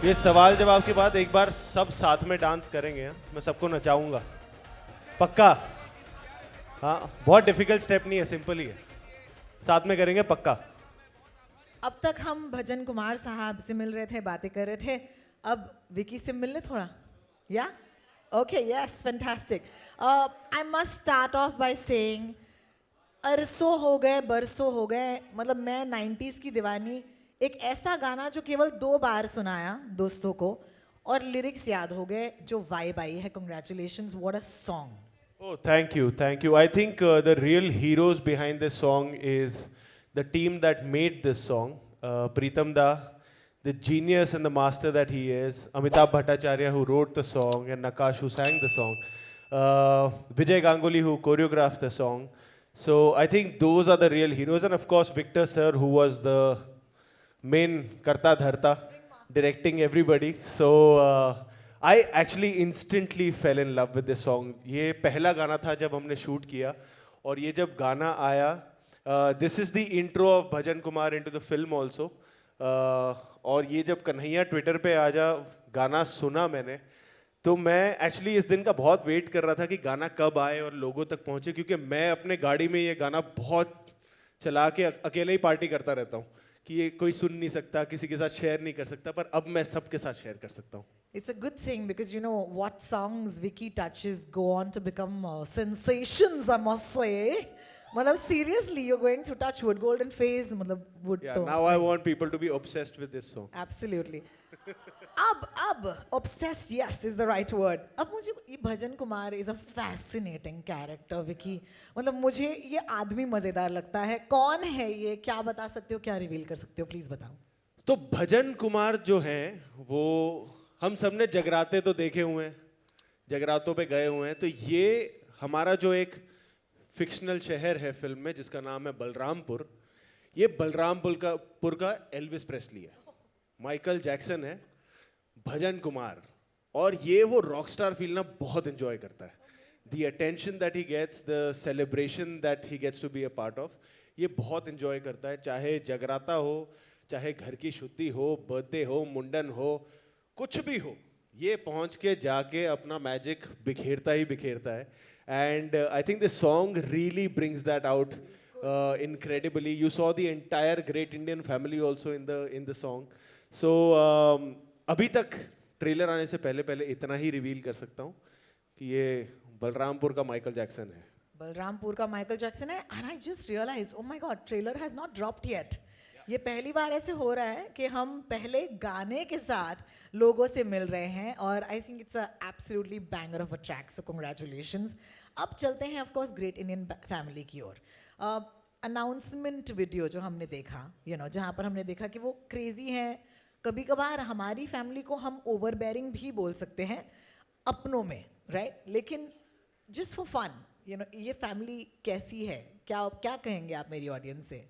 ये सवाल जवाब के बाद एक बार सब साथ में डांस करेंगे, हाँ? मैं सबको नचाऊंगा, पक्का। हाँ, बहुत डिफिकल्ट स्टेप नहीं है, सिंपल ही है, साथ में करेंगे पक्का। अब तक हम भजन कुमार साहब से मिल रहे थे, बातें कर रहे थे, अब विकी से मिल ले थोड़ा, या? Okay, yes, fantastic. I must start off by saying अरसों हो गए, बरसों हो गए, मतलब मैं 90s की दीवानी, एक ऐसा गाना जो केवल 2 बार सुनाया दोस्तों को और लिरिक्स याद हो गए, जो वाइब आई है। Congratulations, what a song. Oh, thank you, thank you. I think the real heroes behind this song is the team that made this song. Pritam Da, the genius and the master that he is. Amitabh Bhattacharya, who wrote the song, and Nakash, who sang the song. Vijay Ganguly, who choreographed the song. So I think those are the real heroes, and of course Victor Sir, who was the main karta dharta, directing everybody. So I actually instantly fell in love with this song. ये पहला गाना था जब हमने shoot किया, और ये जब गाना आया, this is the intro of bhajan Kumar into the film also. और ये जब कन्हैया ट्विटर पे आजा गाना सुना मैंने, तो मैं एक्चुअली इस दिन का बहुत वेट कर रहा था कि गाना कब आए और लोगों तक पहुंचे, क्योंकि मैं अपने गाड़ी में ये गाना बहुत चला के अकेले ही पार्टी करता रहता हूँ कि ये कोई सुन नहीं सकता, किसी के साथ शेयर नहीं कर सकता, पर अब मैं सबके साथ शेयर कर सकता हूँ. It's a good thing because you know what songs Vicky touches go on to become sensations, I must say. मतलब seriously, you're going through Touchwood, Golden Phase, मतलब wood Yeah, तो. now I want people to be obsessed with this song. Absolutely. अब obsessed, yes, is the right word. अब मुझे ये भजन Kumar is a fascinating character, Vicky. मतलब मुझे ये आदमी मजेदार लगता है. कौन है ये? क्या बता सकते हो? क्या रिवील कर सकते हो? प्लीज बताओ. तो भजन कुमार जो हैं, वो हम सबने जगराते तो देखे हुए हैं, जगरातों पे गए हुए हैं, तो ये हमारा जो एक फिक्शनल शहर है फिल्म में जिसका नाम है बलरामपुर, ये बलरामपुर का एल्विस प्रेस्ली है, माइकल जैक्सन है, भजन कुमार, और ये वो रॉक स्टार फील ना बहुत एंजॉय करता है. The attention that he gets, the celebration that he gets to be a part of, ये बहुत एंजॉय करता है. चाहे जगराता हो, चाहे घर की शुद्धि हो, बर्थडे हो, मुंडन हो, कुछ भी हो, ये पहुंच के जाके अपना मैजिक बिखेरता ही बिखेरता है. And I think this song really brings that out incredibly. You saw the entire Great Indian Family also in the song. So अभी तक ट्रेलर आने से पहले पहले इतना ही रिवील कर सकता हूँ कि ये बलरामपुर का माइकल जैक्सन है. बलरामपुर का माइकल जैक्सन है. And I just realize, oh my god, trailer has not dropped yet. ये पहली बार ऐसे हो रहा है कि हम पहले गाने के साथ लोगों से मिल रहे हैं, और I think it's a absolutely banger of a track. So congratulations. अब चलते हैं of course great Indian family की ओर. अनाउंसमेंट वीडियो जो हमने देखा, जहाँ पर हमने देखा कि वो क्रेजी हैं. कभी कभार हमारी फैमिली को हम ओवरबेयरिंग भी बोल सकते हैं अपनों में, राइट? लेकिन जस्ट फॉर फन, ये फैमिली कैसी है? क्या क्या कहेंगे आप मेरी ऑडियंस से?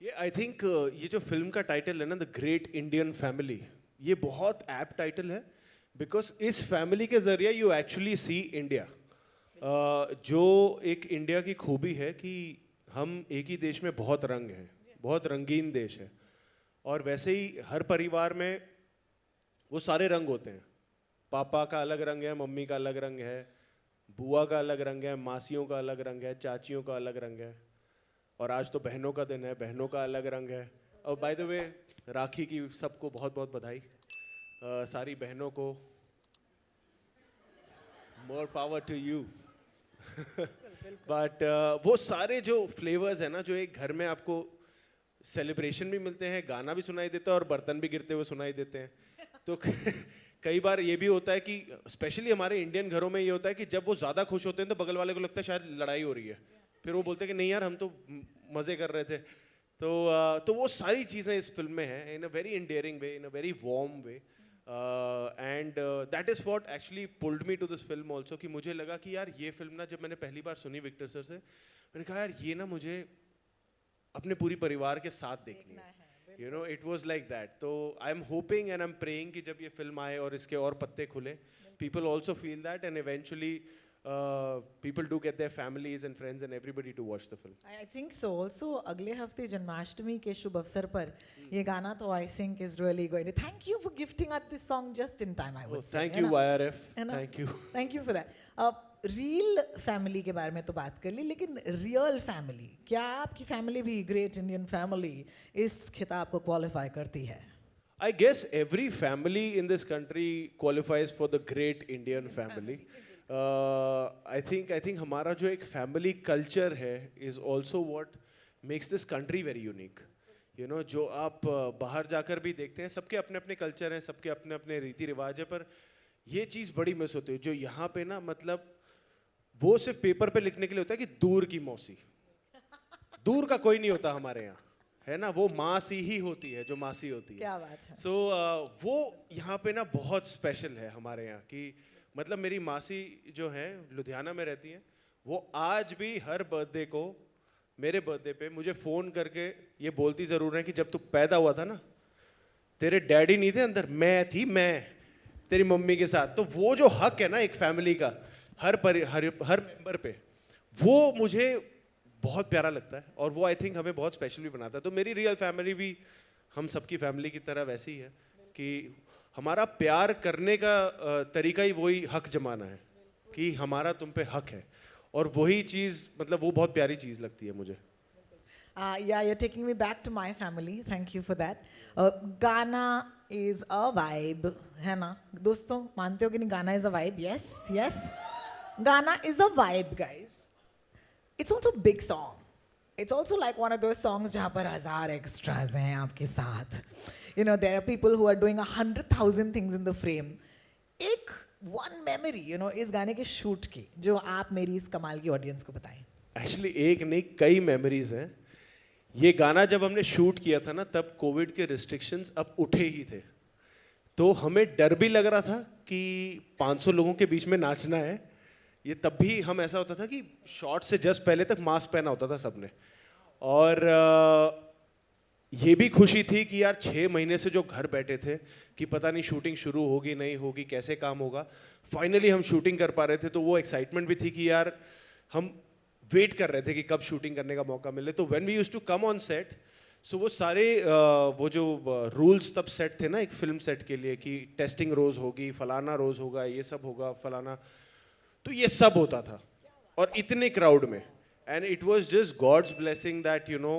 ये आई थिंक ये जो फिल्म का टाइटल है ना, द ग्रेट इंडियन फैमिली, ये बहुत ऐप्ट टाइटल है, बिकॉज इस फैमिली के जरिए यू एक्चुअली सी इंडिया. जो एक इंडिया की खूबी है कि हम एक ही देश में बहुत रंग हैं, बहुत रंगीन देश है, और वैसे ही हर परिवार में वो सारे रंग होते हैं. पापा का अलग रंग है, मम्मी का अलग रंग है, बुआ का अलग रंग है, मासियों का अलग रंग है, चाचियों का अलग रंग है, और आज तो बहनों का दिन है, बहनों का अलग रंग है. और बाय द वे, राखी की सबको बहुत बहुत बधाई, सारी बहनों को. More power to you. But वो सारे जो फ्लेवर्स है ना, जो एक घर में आपको सेलिब्रेशन भी मिलते हैं, गाना भी सुनाई देता है, और बर्तन भी गिरते हुए सुनाई देते हैं. तो कई बार ये भी होता है कि स्पेशली हमारे इंडियन घरों में ये होता है कि जब वो ज़्यादा खुश होते हैं तो बगल वाले को लगता है शायद लड़ाई हो रही है, फिर वो बोलते हैं कि नहीं यार, हम तो मज़े कर रहे थे. तो वो सारी चीज़ें इस फिल्म में हैं, in a very endearing way, in a very warm way. And that is what actually pulled me to this film also, कि मुझे लगा कि यार ये फिल्म ना, जब मैंने पहली बार सुनी विक्टर सर से, मैंने कहा यार ये ना मुझे अपने पूरी परिवार के साथ देखनी है. It was like that. तो I am hoping and I am praying कि जब ये फिल्म आए और इसके और पत्ते खुले, people also feel that, and eventually people do get their families and friends and everybody to watch the film. I think so. Also, अगले हफ्ते जन्माष्टमी के शुभ अवसर पर ये गाना तो I think is really going to. Thank you for gifting us this song just in time. I would Oh, say. thank है you ना? YRF. है ना? Thank you. Thank you for that. Real family के बारे में तो बात कर ली, लेकिन रियल फैमिली, क्या आपकी फैमिली भी ग्रेट इंडियन फैमिली इस खिताब को क्वालिफाई करती है? I guess every family in this country qualifies for the great Indian family. I think हमारा जो एक family culture है is also what makes this country very unique. You know, जो आप बाहर जाकर भी देखते हैं, सबके अपने अपने culture हैं, सबके अपने अपने रीति रिवाज है, पर ये चीज़ बड़ी मिस होती है जो यहाँ पे ना, मतलब वो सिर्फ पेपर पे लिखने के लिए होता है कि दूर की मौसी, दूर का कोई नहीं होता हमारे यहाँ, है ना, वो मासी ही होती है जो मासी होती है. क्या बात है. सो वो यहाँ पे ना बहुत स्पेशल है हमारे यहाँ की. मतलब मेरी मासी जो है लुधियाना में रहती हैं, वो आज भी हर बर्थडे को, मेरे बर्थडे पे मुझे फ़ोन करके ये बोलती ज़रूर है कि जब तू पैदा हुआ था ना, तेरे डैडी नहीं थे अंदर, मैं तेरी मम्मी के साथ. तो वो जो हक है ना एक फैमिली का हर मेंबर पे, वो मुझे बहुत प्यारा लगता है और वो आई थिंक हमें बहुत स्पेशल भी बनाता है. तो मेरी रियल फैमिली भी हम सबकी फैमिली की तरह वैसी ही है कि हमारा प्यार करने का तरीका ही वही हक जमाना है कि हमारा तुम पे हक है, और वही चीज़, मतलब वो बहुत प्यारी चीज़ लगती है मुझे. Yeah, you're taking me back to my family. Thank you for that. गाना is a vibe, है ना? दोस्तों, मानते हो कि नहीं गाना is a vibe? Yes, yes. गाना is a vibe, guys. It's also a big song. It's also like one of those songs जहाँ पर 1000 extras हैं आपके साथ. You know, there are people who are doing 100,000 things in the frame. एक one memory, you know, इस गाने के shoot की, जो आप मेरी इस कमाल की audience को बताएं. एक्चुअली एक नहीं, कई मेमोरीज हैं. ये गाना जब हमने शूट किया था ना, तब कोविड के रिस्ट्रिक्शंस अब उठे ही थे, तो हमें डर भी लग रहा था कि 500 लोगों के बीच में नाचना है. ये तब भी हम, ऐसा होता था कि शॉट से जस्ट पहले तक मास्क पहना होता था सबने, और ये भी खुशी थी कि यार 6 महीने से जो घर बैठे थे कि पता नहीं शूटिंग शुरू होगी नहीं होगी, कैसे काम होगा, फाइनली हम शूटिंग कर पा रहे थे. तो वो एक्साइटमेंट भी थी कि यार हम वेट कर रहे थे कि कब शूटिंग करने का मौका मिले. तो when we used to come on set, so वो सारे वो जो रूल्स तब सेट थे ना एक फिल्म सेट के लिए कि टेस्टिंग रोज होगी, फलाना रोज होगा, ये सब होगा, फलाना, तो ये सब होता था और इतने क्राउड में. And it was just God's blessing that you know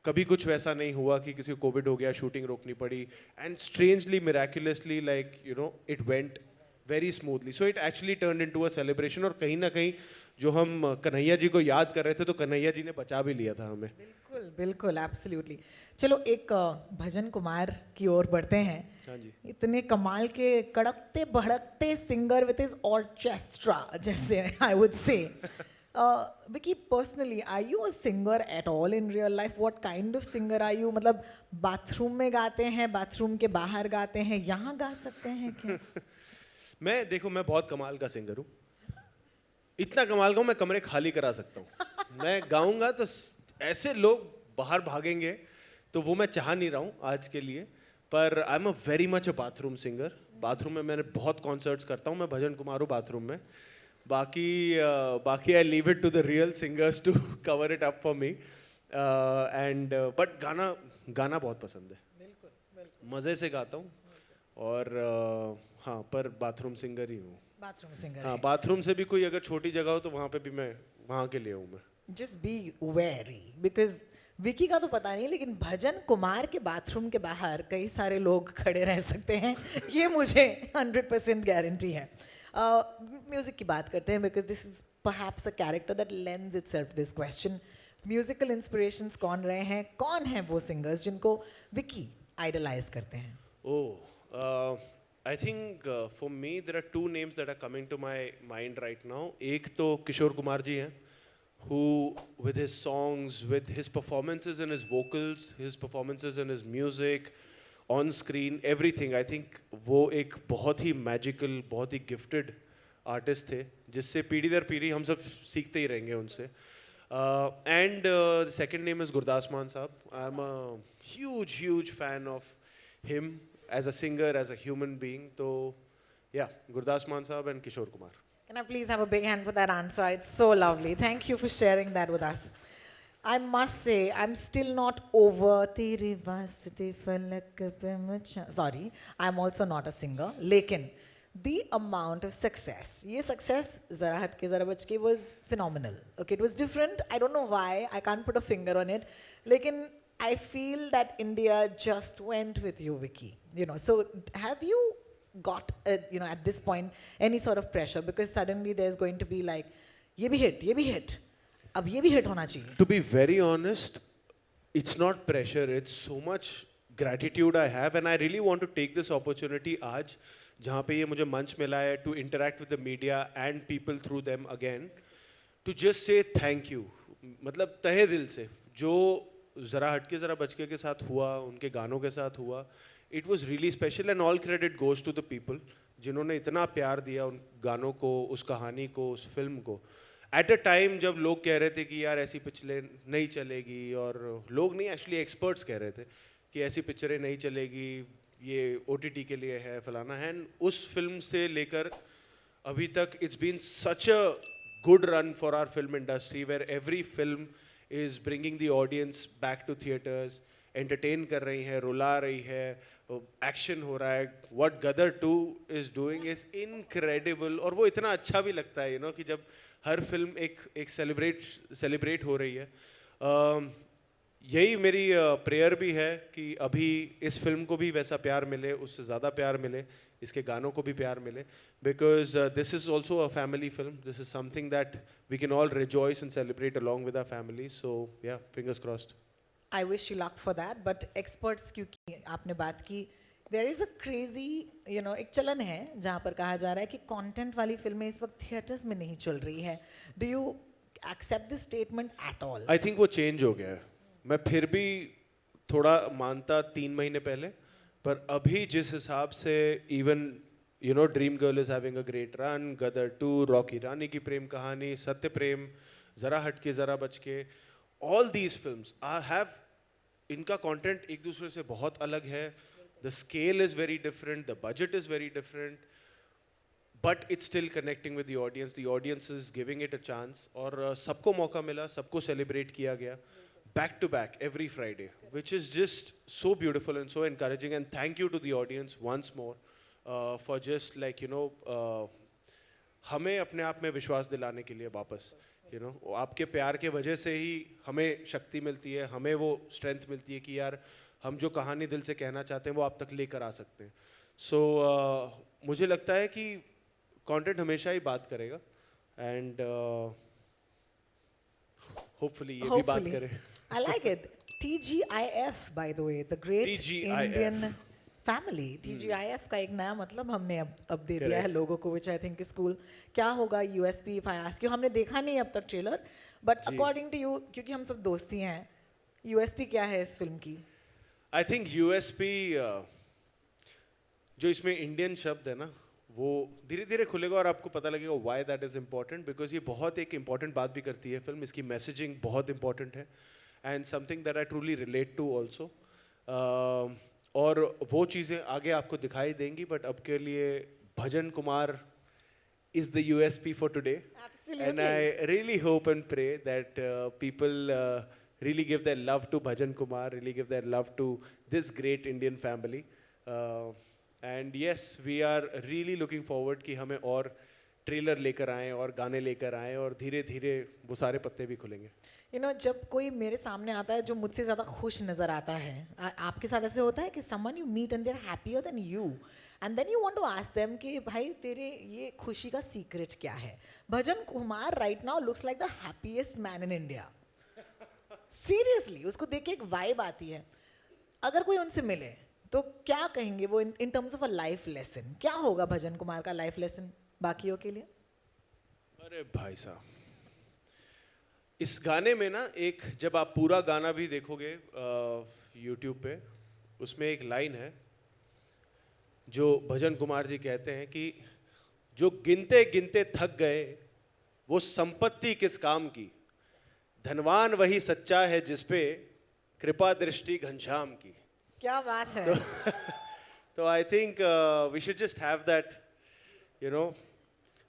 कभी कुछ वैसा नहीं हुआ कि किसी को कोविड हो गया, शूटिंग रोकनी पड़ी. And strangely, miraculously, like you know, it went very smoothly. So it actually turn into a celebration. और कहीं ना कहीं जो हम कन्हैया जी को याद कर रहे थे, तो कन्हैया जी ने बचा भी लिया था हमें. बिल्कुल बिल्कुल, एब्सोल्युटली. चलो एक भजन कुमार की ओर बढ़ते हैं. हाँ जी. इतने कमाल के कड़कते भड़कते सिंगर विद हिज ऑर्केस्ट्रा, जैसे I would say. Vicky, personally are you a singer at all in real life? What kind of singer are you? मतलब बाथरूम में गाते हैं, बाथरूम के बाहर गाते हैं, यहाँ गा सकते हैं क्या? मैं बहुत कमाल का सिंगर हूँ. इतना कमाल का हूँ, मैं कमरे खाली करा सकता हूँ. मैं गाऊंगा तो ऐसे लोग बाहर भागेंगे, तो वो मैं चाह नहीं रहा हूँ आज के लिए. पर I am a very much a bathroom singer. Bathroom में मैंने बहुत कॉन्सर्ट्स करता हूँ. मैं भजन कुमार हूँ बाथरूम में. बाकी I leave it to the real singers to cover it up for me. And but गाना बहुत पसंद है. बिल्कुल, मज़े से गाता हूँ. और हाँ, पर बाथरूम सिंगर ही हूँ. Bathroom singer. हाँ, बाथरूम से भी कोई अगर छोटी जगह हो तो वहाँ पे भी मैं वहाँ के लिए हूँ मैं. Just be very, because Vicky का तो पता नहीं, लेकिन भजन कुमार के बाथरूम के बाहर कई सारे लोग खड़े रह सकते हैं, ये मुझे 100% गारंटी है. म्यूजिक की बात करते हैं, because this is perhaps a character that lends itself this question. Musical inspirations कौन रहे हैं, कौन हैं वो सिंगर्स जिनको विकी आइडलाइज करते हैं? Oh, I think for me there are two names that are coming to my mind right now. एक तो किशोर कुमार जी हैं, who with his songs, with his performances and his vocals, his performances and his music, on screen, everything, I think वो एक बहुत ही magical, बहुत ही gifted artist थे, जिससे पीढ़ी दर पीढ़ी हम सब सीखते ही रहेंगे उनसे. And the second name is Gurdas मान साहब. I'm a huge fan of him as a singer, as a human being. तो yeah, गुरदास मान साहब and Kishore Kumar. Can I please have a big hand for that answer? It's so lovely. Thank you for sharing that with us. I must say, I'm still not over तेरे वास्ते फलक पे मुझ- Sorry, I'm also not a singer. लेकिन the amount of success, ये success ज़रा Hatke Zara बचके was phenomenal. Okay, it was different. I don't know why. I can't put a finger on it. लेकिन I feel that India just went with you, Vicky. You know, so have you got, at this point, any sort of pressure? Because suddenly there's going to be like, ये भी hit. अब ये भी hit होना चाहिए. To be very honest, it's not pressure, it's so much gratitude I have, and I really want to take this opportunity आज जहाँ पे ये मुझे मंच मिला है to interact with the media and people through them again, to just say thank you. मतलब तहे दिल से जो ज़रा हटके ज़रा बचके के साथ हुआ, उनके गानों के साथ हुआ, it was really special and all credit goes to the people जिन्होंने इतना प्यार दिया उन गानों को, उस कहानी को, उस फिल्म को. एट अ टाइम जब लोग कह रहे थे कि यार ऐसी पिक्चरें नहीं चलेगी, और लोग नहीं, एक्चुअली एक्सपर्ट्स कह रहे थे कि ऐसी पिक्चरें नहीं चलेगी, ये OTT के लिए है, फलाना है, एंड उस फिल्म से लेकर अभी तक it's been such a good run for our film industry where every film is bringing the audience back to theatres, entertain कर रही है, रुला रही है, एक्शन हो रहा है. What Gadar 2 is doing is incredible, और वो इतना अच्छा भी लगता है कि जब हर फिल्म एक सेलिब्रेट हो रही है. यही मेरी प्रेयर भी है कि अभी इस फिल्म को भी वैसा प्यार मिले, उससे ज़्यादा प्यार मिले, इसके गानों को भी प्यार मिले, because this is also a family film. This is something that we can all rejoice and celebrate along with our family. So yeah, fingers crossed. I wish you luck for that. But experts, क्योंकि आपने बात की, there is a crazy, एक चलन है जहाँ पर कहा जा रहा है कि कंटेंट वाली फिल्में इस वक्त थिएटर्स में नहीं चल रही है. Do you accept this statement at all? I think वो चेंज हो गया है. मैं फिर भी थोड़ा मानता 3 महीने पहले, पर अभी जिस हिसाब से even Dream Girl is having a great run, Gadar 2, Rocky Rani ki Prem Kahani, Satya Prem, Zara Hatke Zara Bachke, all these films have, इनका कंटेंट एक दूसरे से बहुत अलग है. The scale is very different, the budget is very different, but it's still connecting with the audience is giving it a chance. और सबको मौका मिला, सबको सेलिब्रेट किया गया back to back every Friday, which is just so beautiful and so encouraging. And thank you to the audience once more for just हमें अपने आप में विश्वास दिलाने के लिए वापस, आपके प्यार के वजह से ही हमें शक्ति मिलती है, हमें वो स्ट्रेंथ मिलती है कि यार हम जो कहानी दिल से कहना चाहते हैं वो आप तक लेकर आ सकते हैं. सो मुझे लगता है कि कंटेंट हमेशा ही बात करेगा, एंड होपफुली ये भी बात करे. I like it. TGIF, by the way, the Great TGIF. Indian Family. TGIF का एक नया मतलब हमने अब दे दिया है लोगों को, which I think is cool. क्या होगा USP if I ask you? हमने देखा नहीं अब तक trailer, but according to you, क्योंकि हम सब दोस्ती हैं, USP क्या है इस फिल्म की? आई थिंक USP जो इसमें इंडियन शब्द है ना, वो धीरे धीरे खुलेगा और आपको पता लगेगा why that is important. Because ये बहुत एक इम्पॉर्टेंट बात भी करती है फिल्म, इसकी मैसेजिंग बहुत इम्पॉर्टेंट है, and something that I truly relate to also. और वो चीज़ें आगे आपको दिखाई देंगी, बट अब के लिए भजन Kumar is the USP for today. Absolutely. And I really hope and pray that people really give their love to Bhajan Kumar, really give their love to this great Indian family. And yes, we are really looking forward कि हमें और trailer लेकर आएं और गाने लेकर आएं, और धीरे धीरे वो सारे पत्ते भी खुलेंगे. जब कोई मेरे सामने आता है जो मुझसे ज़्यादा खुश नज़र आता है, आपके साथ ऐसे होता है कि someone you meet and they're happier than you, and then you want to ask them कि भाई तेरे ये खुशी का सीक्रेट क्या है? भजन Kumar right now looks like the happiest man in India. Seriously, उसको देख के एक वाइब आती है. अगर कोई उनसे मिले तो क्या कहेंगे वो in terms of a life lesson? क्या होगा भजन कुमार का लाइफ लेसन बाकियों के लिए? अरे भाई साहब, इस गाने में ना एक, जब आप पूरा गाना भी देखोगे YouTube पे, उसमें एक लाइन है जो भजन कुमार जी कहते हैं कि जो गिनते गिनते थक गए वो संपत्ति किस काम की, धनवान वही सच्चा है जिसपे कृपा दृष्टि घनश्याम की. क्या बात है. तो I think we should just have that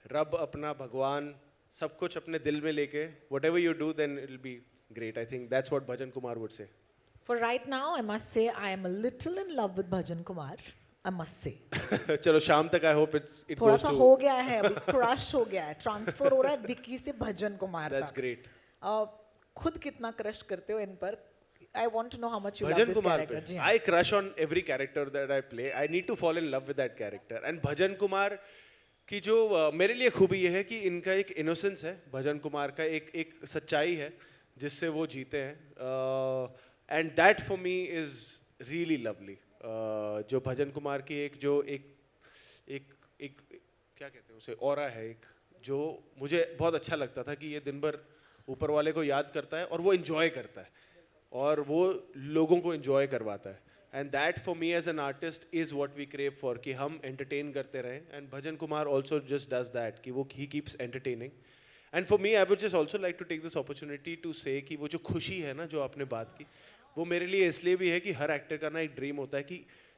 रब अपना भगवान सब कुछ अपने दिल में लेके whatever you do then it'll be great. I think that's what Bhajan Kumar would say. For right now, I must say I am a little in love with Bhajan Kumar. I must say. चलो शाम तक I hope it थोड़ा goes सा to. हो गया है अभी, crush हो गया है, ट्रांसफर हो रहा है विक्की से भजन कुमार That's तक। great. खुद कितना क्रश करते हो इन पर? I want to know how much you love bhajan this Kumar character. पे जी हाँ। I crush on every character that I play. I need to fall in love with that character. And भजन कुमार की जो मेरे लिए खूबी ये है कि इनका एक इनोसेंस है, भजन कुमार का एक सच्चाई है जिससे वो जीते हैं. And that for me is really lovely. जो भजन कुमार की एक क्या कहते हैं उसे, ऑरा है एक, जो मुझे बहुत अच्छा लगता था कि ये दिन भर ऊपर वाले को याद करता है और वो इन्जॉय करता है और वो लोगों को इन्जॉय करवाता है. And that for me as an artist is what we crave for, कि हम एंटरटेन करते रहें. And Bhajan Kumar also just does that, कि वो he keeps entertaining. And for me I would just also like to take this opportunity to say कि वो जो खुशी है ना, जो आपने बात की, वो मेरे लिए इसलिए भी है कि हर एक्टर का ना एक ड्रीम होता है कि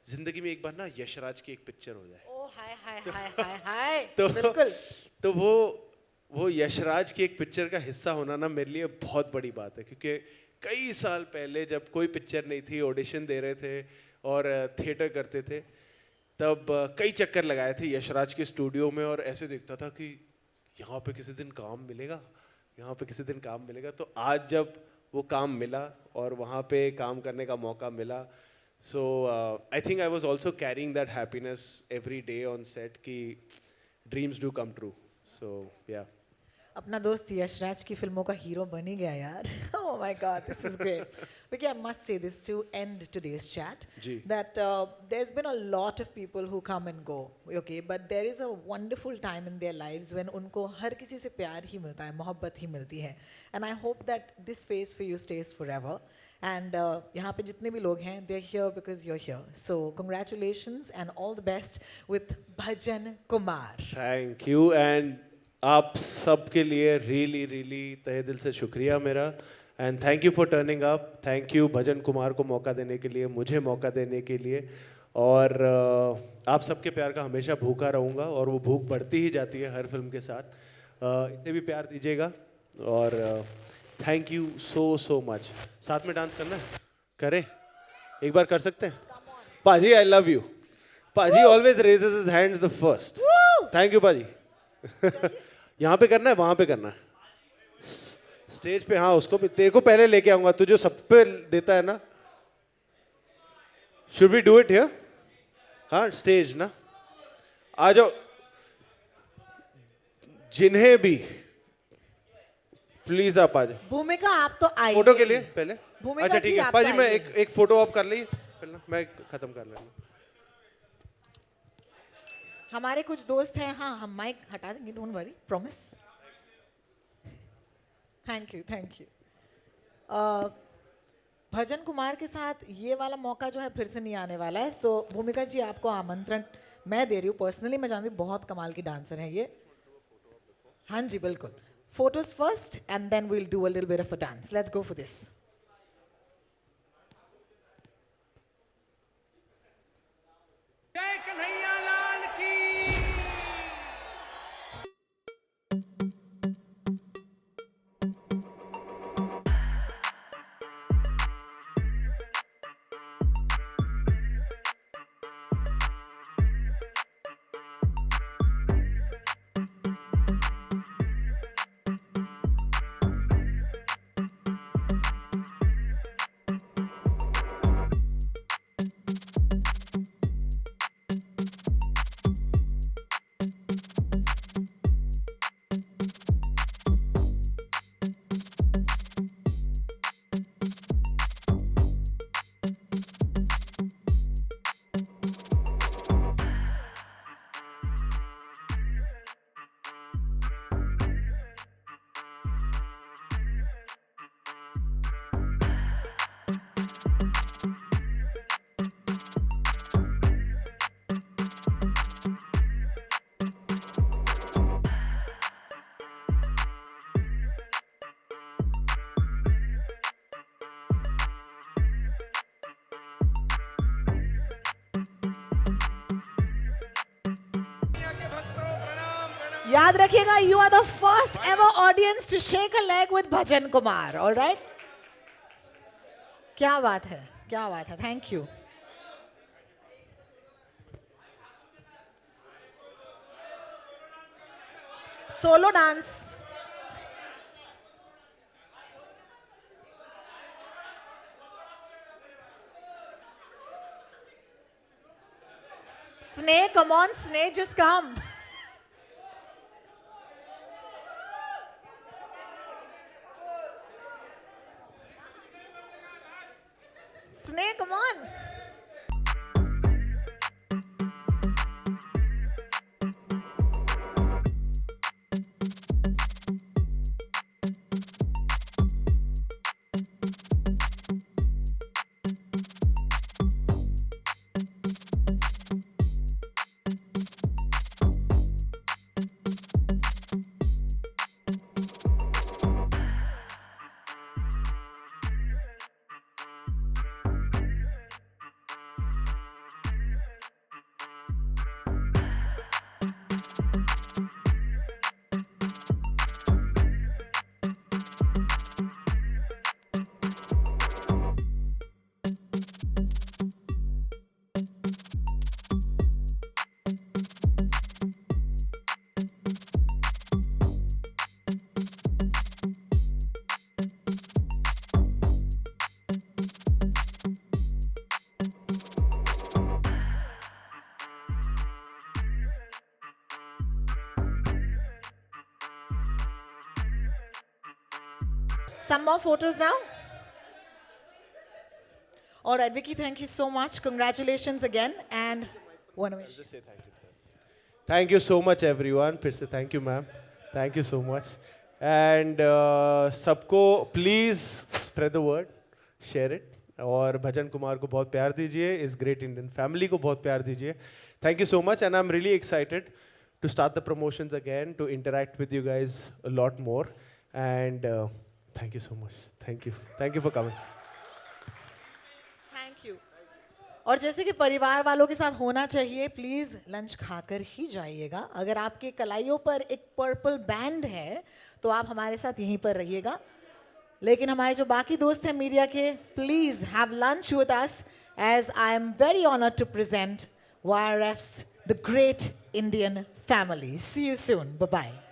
जिंदगी में एक बार ना यशराज की एक पिक्चर हो जाए. ओ हाय हाय हाय हाय हाय। तो बिल्कुल। तो वो यशराज की एक पिक्चर का हिस्सा होना ना मेरे लिए बहुत बड़ी बात है, क्योंकि कई साल पहले जब कोई पिक्चर नहीं थी, ऑडिशन दे रहे थे और थिएटर करते थे, तब कई चक्कर लगाए थे यशराज के स्टूडियो में और ऐसे देखता था कि यहाँ पे किसी दिन काम मिलेगा, यहाँ पे किसी दिन काम मिलेगा. तो आज जब वो काम मिला और वहाँ पे काम करने का मौका मिला, so I think I was also carrying that happiness every day on set कि dreams do come true. So yeah अपना दोस्त यशराज की फिल्मों का हीरो बन ही गया यार. Oh my God, this is great. Vicky, I must say this to end today's chat. Ji. That there's been a lot of people who come and go, okay, but there is a wonderful time in their lives when उनको हर किसी से प्यार ही मिलता है, मोहब्बत ही मिलती है. And I hope that this phase for you stays forever. And यहाँ पे जितने भी लोग हैं, they're here because you're here. So congratulations and all the best with Bhajan Kumar. Thank you. And आप सब के लिए रियली रियली तहे दिल से शुक्रिया मेरा. And thank you for turning up. Thank you Bhajan Kumar को मौका देने के लिए, मुझे मौका देने के लिए. और आप सबके प्यार का हमेशा भूखा रहूँगा और वो भूख बढ़ती ही जाती है हर फिल्म के साथ. इसे भी प्यार दीजिएगा और थैंक यू सो मच. साथ में डांस करना है? करें? एक बार कर सकते हैं? पाजी आई लव यू. पाजी always raises his hands the first. Thank you पाजी. यहाँ पे करना है, वहाँ पे करना है? स्टेज पे? हाँ, उसको भी तेरे को पहले लेके आऊंगा. तू जो सब पे देता है ना. Should we do it here? हाँ, स्टेज ना. आ जाओ जिन्हें भी, प्लीज आप आ जाओ. भूमिका आप तो आई फोटो के लिए पहले. भूमिका अच्छा जी, ठीक है आप पाजी, मैं आइए। एक फोटो आप कर ली पहले, मैं खत्म कर लेना. हमारे कुछ दोस्त हैं, हाँ हम माइक हटा देंगे, don't worry, promise. Thank you thank you. Bhajan Kumar के साथ ये वाला मौका जो है फिर से नहीं आने वाला है. सो भूमिका जी, आपको आमंत्रण मैं दे रही हूँ. पर्सनली मैं जानती हूँ बहुत कमाल की डांसर है ये. हाँ जी बिल्कुल. Photos first and then we'll do a little bit of a dance. Let's go for this. जय कन्हैया लाल की. याद रखिएगा, you are the first ever audience to shake a leg with Bhajan Kumar. All right? क्या बात है, क्या बात है. Thank you. Solo dance. Sneh, come on, Sneh, just come. Sneh, come on. Some more photos now. All right, Vicky, thank you so much. Congratulations again. And one wish. Just say thank you. Thank you so much, everyone. फिर से thank you, ma'am. Thank you so much. And सबको please spread the word, share it. और भजन कुमार को बहुत प्यार दीजिए. इस great Indian family को बहुत प्यार दीजिए. Thank you so much, and I'm really excited to start the promotions again, to interact with you guys a lot more. And thank you so much. Thank you. Thank you for coming. Thank you. और जैसे कि परिवार वालों के साथ होना चाहिए, please lunch खाकर ही जाइएगा. अगर आपके कलाइयों पर एक पर्पल बैंड है तो आप हमारे साथ यहीं पर रहिएगा. लेकिन हमारे जो बाकी दोस्त हैं मीडिया के, please have lunch with us, as I am very honoured to present YRF's the great Indian family. See you soon. Bye bye.